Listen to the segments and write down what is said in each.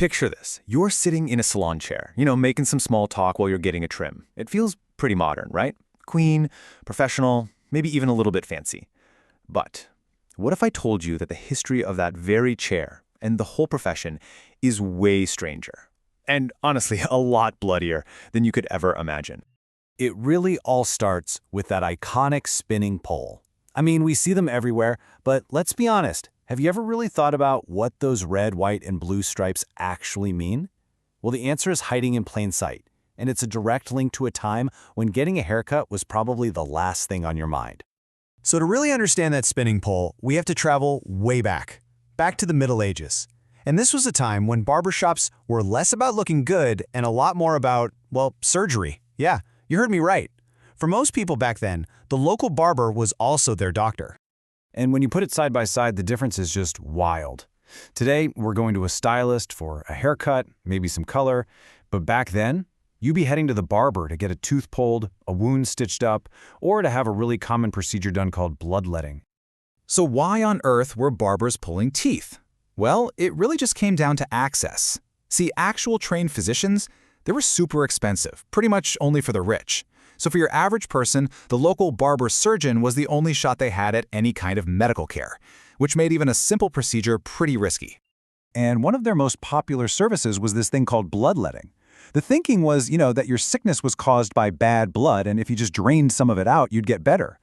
Picture this. You're sitting in a salon chair, making some small talk while you're getting a trim. It feels pretty modern, right? Clean, professional, maybe even a little bit fancy. But what if I told you that the history of that very chair and the whole profession is way stranger? And honestly, a lot bloodier than you could ever imagine. It really all starts with that iconic spinning pole. I mean, we see them everywhere, but let's be honest. Have you ever really thought about what those red, white, and blue stripes actually mean? Well, the answer is hiding in plain sight, and it's a direct link to a time when getting a haircut was probably the last thing on your mind. So to really understand that spinning pole, we have to travel way back to the Middle Ages. And this was a time when barbershops were less about looking good and a lot more about, well, surgery. Yeah, you heard me right. For most people back then, the local barber was also their doctor. And when you put it side by side, the difference is just wild. Today, we're going to a stylist for a haircut, maybe some color, but back then, you'd be heading to the barber to get a tooth pulled, a wound stitched up, or to have a really common procedure done called bloodletting. So why on earth were barbers pulling teeth? Well, it really just came down to access. See, actual trained physicians, they were super expensive, pretty much only for the rich. So for your average person, the local barber surgeon was the only shot they had at any kind of medical care, which made even a simple procedure pretty risky. And one of their most popular services was this thing called bloodletting. The thinking was, that your sickness was caused by bad blood, and if you just drained some of it out, you'd get better.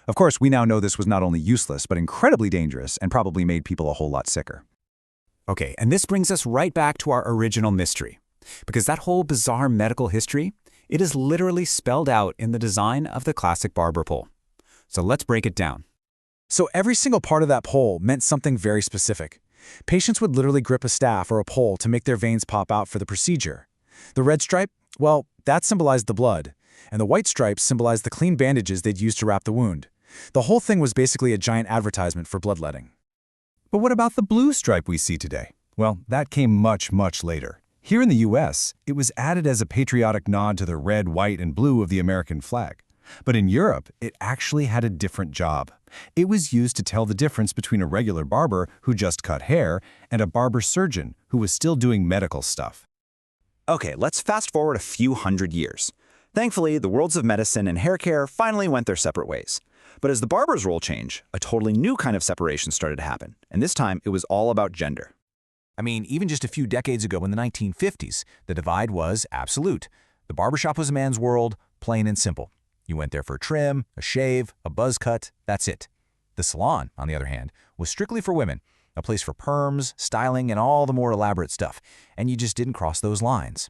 Of course, we now know this was not only useless, but incredibly dangerous and probably made people a whole lot sicker. Okay, and this brings us right back to our original mystery. Because that whole bizarre medical history, it is literally spelled out in the design of the classic barber pole. So let's break it down. So every single part of that pole meant something very specific. Patients would literally grip a staff or a pole to make their veins pop out for the procedure. The red stripe, well, that symbolized the blood, and the white stripes symbolized the clean bandages they'd use to wrap the wound. The whole thing was basically a giant advertisement for bloodletting. But what about the blue stripe we see today? Well, that came much, much later. Here in the US, it was added as a patriotic nod to the red, white, and blue of the American flag. But in Europe, it actually had a different job. It was used to tell the difference between a regular barber who just cut hair and a barber surgeon who was still doing medical stuff. Okay, let's fast forward a few hundred years. Thankfully, the worlds of medicine and hair care finally went their separate ways. But as the barber's role changed, a totally new kind of separation started to happen, and this time it was all about gender. I mean, even just a few decades ago in the 1950s, the divide was absolute. The barbershop was a man's world, plain and simple. You went there for a trim, a shave, a buzz cut, that's it. The salon, on the other hand, was strictly for women, a place for perms, styling, and all the more elaborate stuff, and you just didn't cross those lines.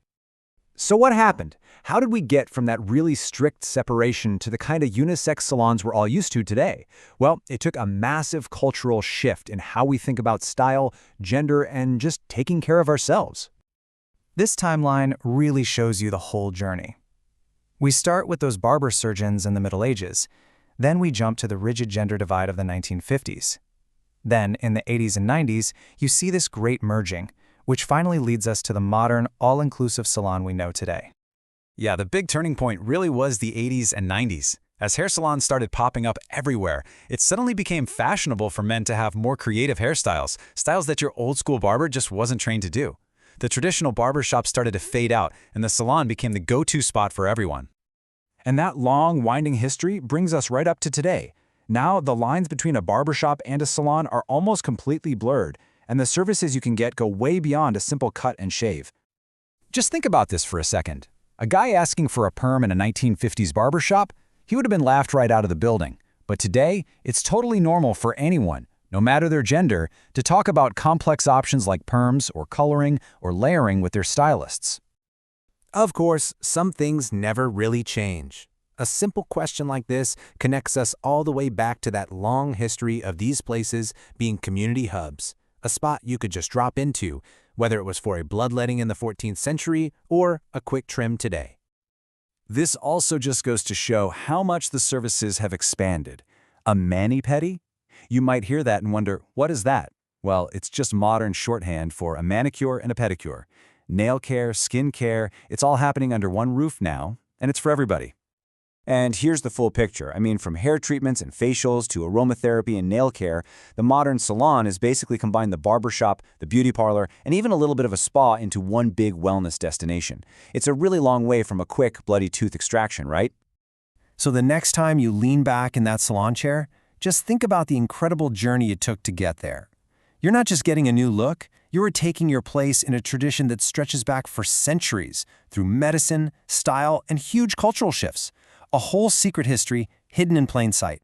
So what happened? How did we get from that really strict separation to the kind of unisex salons we're all used to today? Well, it took a massive cultural shift in how we think about style, gender, and just taking care of ourselves. This timeline really shows you the whole journey. We start with those barber surgeons in the Middle Ages. Then we jump to the rigid gender divide of the 1950s. Then, in the 80s and 90s, you see this great merging, which finally leads us to the modern, all-inclusive salon we know today. Yeah, the big turning point really was the 80s and 90s. As hair salons started popping up everywhere, it suddenly became fashionable for men to have more creative hairstyles, styles that your old-school barber just wasn't trained to do. The traditional barbershop started to fade out, and the salon became the go-to spot for everyone. And that long, winding history brings us right up to today. Now, the lines between a barbershop and a salon are almost completely blurred, and the services you can get go way beyond a simple cut and shave. Just think about this for a second. A guy asking for a perm in a 1950s barbershop, he would have been laughed right out of the building. But today, it's totally normal for anyone, no matter their gender, to talk about complex options like perms or coloring or layering with their stylists. Of course, some things never really change. A simple question like this connects us all the way back to that long history of these places being community hubs, a spot you could just drop into, whether it was for a bloodletting in the 14th century or a quick trim today. This also just goes to show how much the services have expanded. A mani-pedi? You might hear that and wonder, what is that? Well, it's just modern shorthand for a manicure and a pedicure. Nail care, skin care, it's all happening under one roof now, and it's for everybody. And here's the full picture. I mean, from hair treatments and facials to aromatherapy and nail care, the modern salon has basically combined the barbershop, the beauty parlor, and even a little bit of a spa into one big wellness destination. It's a really long way from a quick, bloody tooth extraction, right? So the next time you lean back in that salon chair, just think about the incredible journey it took to get there. You're not just getting a new look, you're taking your place in a tradition that stretches back for centuries through medicine, style, and huge cultural shifts. A whole secret history hidden in plain sight.